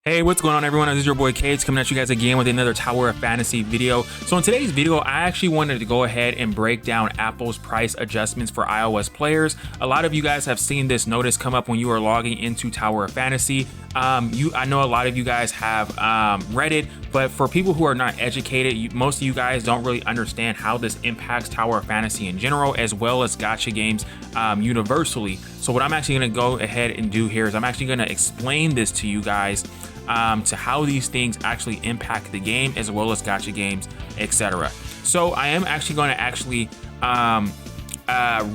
Hey, what's going on, everyone? This is your boy Cage coming at you guys again with another Tower of Fantasy video. So in today's video, I actually wanted to go ahead and break down Apple's price adjustments for iOS players. A lot of you guys have seen this notice come up when you are logging into Tower of Fantasy. I know a lot of you guys have read it, but for people who are not educated, most of you guys don't really understand how this impacts Tower of Fantasy in general, as well as gacha games universally. So what I'm actually going to go ahead and do here is I'm actually going to explain this to you guys to how these things actually impact the game, as well as gacha games, etc. So I am actually going to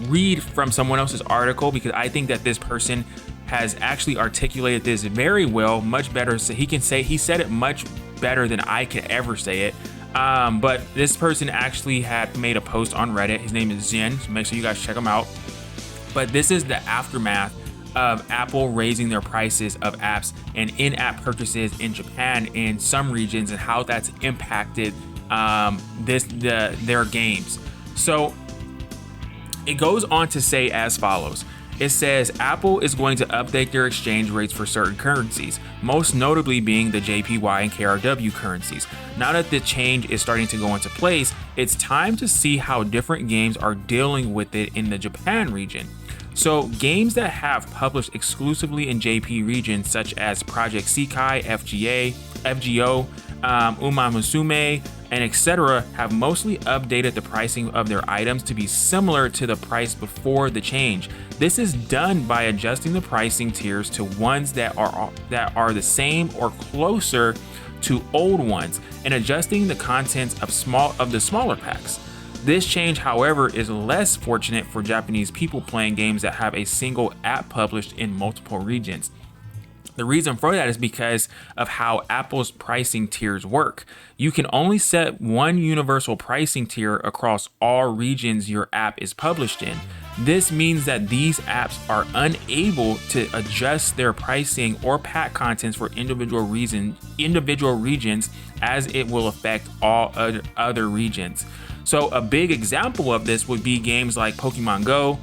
read from someone else's article, because I think that this person has actually articulated this very well, much better. So he said it much better than I could ever say it. But this person actually had made a post on Reddit. His name is Zen, so make sure you guys check him out. But this is the aftermath of Apple raising their prices of apps and in-app purchases in Japan in some regions, and how that's impacted their games. So it goes on to say as follows. It says Apple is going to update their exchange rates for certain currencies, most notably being the JPY and KRW currencies. Now that the change is starting to go into place, it's time to see how different games are dealing with it in the Japan region. So games that have published exclusively in JP regions, such as Project Sekai, FGO, Uma Musume, and etc., have mostly updated the pricing of their items to be similar to the price before the change. This is done by adjusting the pricing tiers to ones that are the same or closer to old ones, and adjusting the contents of the smaller packs. This change, however, is less fortunate for Japanese people playing games that have a single app published in multiple regions. The reason for that is because of how Apple's pricing tiers work. You can only set one universal pricing tier across all regions your app is published in. This means that these apps are unable to adjust their pricing or pack contents for individual regions, as it will affect all other regions. So a big example of this would be games like Pokemon Go,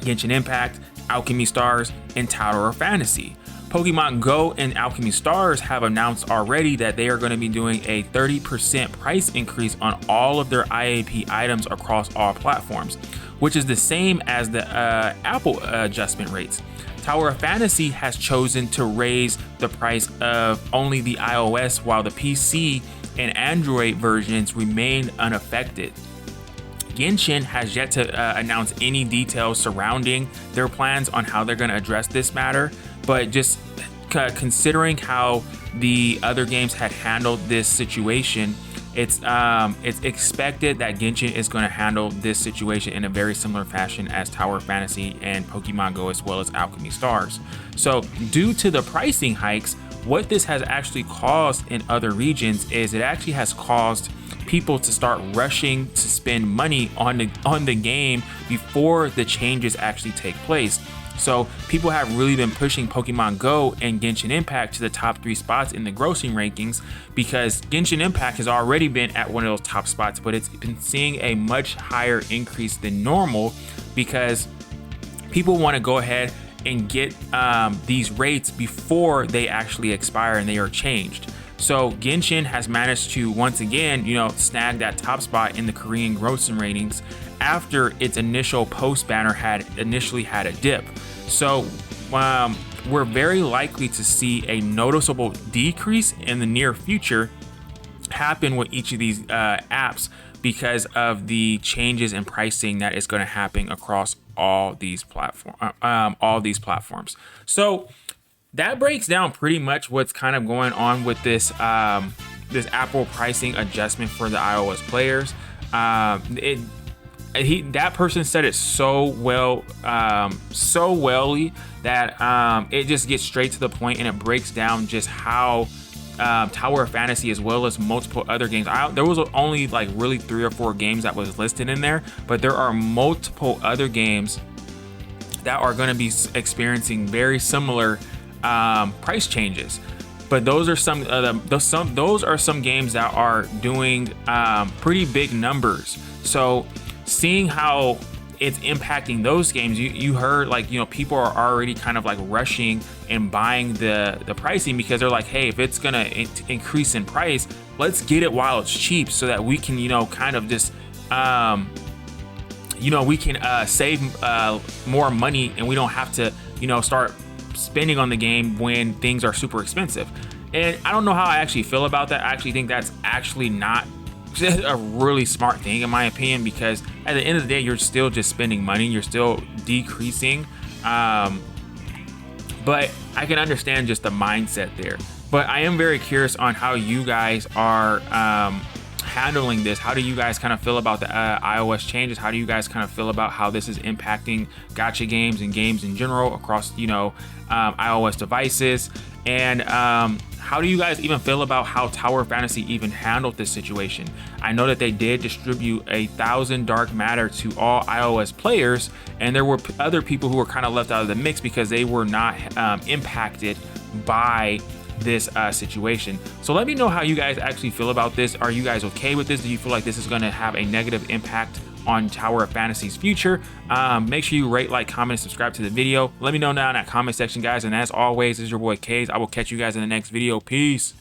Genshin Impact, Alchemy Stars, and Tower of Fantasy. Pokemon Go and Alchemy Stars have announced already that they are going to be doing a 30% price increase on all of their IAP items across all platforms, which is the same as the Apple adjustment rates. Tower of Fantasy has chosen to raise the price of only the iOS, while the PC and Android versions remain unaffected. Genshin has yet to announce any details surrounding their plans on how they're going to address this matter, but just considering how the other games had handled this situation, it's expected that Genshin is going to handle this situation in a very similar fashion as Tower of Fantasy and Pokemon Go, as well as Alchemy Stars. So due to the pricing hikes, what this has actually caused in other regions is it actually has caused people to start rushing to spend money on the game before the changes actually take place. So people have really been pushing Pokemon Go and Genshin Impact to the top 3 spots in the grossing rankings, because Genshin Impact has already been at one of those top spots, but it's been seeing a much higher increase than normal, because people want to go ahead and get these rates before they actually expire and they are changed. So Genshin has managed to once again, snag that top spot in the Korean grossing ratings after its initial post banner had initially had a dip. So we're very likely to see a noticeable decrease in the near future happen with each of these apps, because of the changes in pricing that is going to happen across all these platforms. So that breaks down pretty much what's kind of going on with this Apple pricing adjustment for the iOS players. That person said it so well, that it just gets straight to the point, and it breaks down just how Tower of Fantasy, as well as multiple other games. There was only like really 3 or 4 games that was listed in there, but there are multiple other games that are going to be experiencing very similar price changes. But those are some games that are doing pretty big numbers. So seeing how it's impacting those games. You heard, like, you know, people are already kind of like rushing and buying the pricing because they're like, hey, if it's gonna increase in price, let's get it while it's cheap so that we can, you know, kind of just you know, we can save more money, and we don't have to, you know, start spending on the game when things are super expensive. And I don't know how I actually feel about that. I actually think that's actually not a really smart thing, in my opinion, because at the end of the day, you're still just spending money, you're still decreasing. But I can understand just the mindset there. But I am very curious on how you guys are handling this. How do you guys kind of feel about the iOS changes? How do you guys kind of feel about how this is impacting gacha games and games in general across, you know, iOS devices? And how do you guys even feel about how Tower Fantasy even handled this situation? I know that they did distribute 1,000 dark matter to all iOS players, and there were other people who were kind of left out of the mix because they were not impacted by this situation. So let me know how you guys actually feel about this. Are you guys okay with this? Do you feel like this is going to have a negative impact on Tower of Fantasy's future? Make sure you rate, like, comment, and subscribe to the video. Let me know down in that comment section, guys. And as always, this is your boy Kaze. I will catch you guys in the next video. Peace.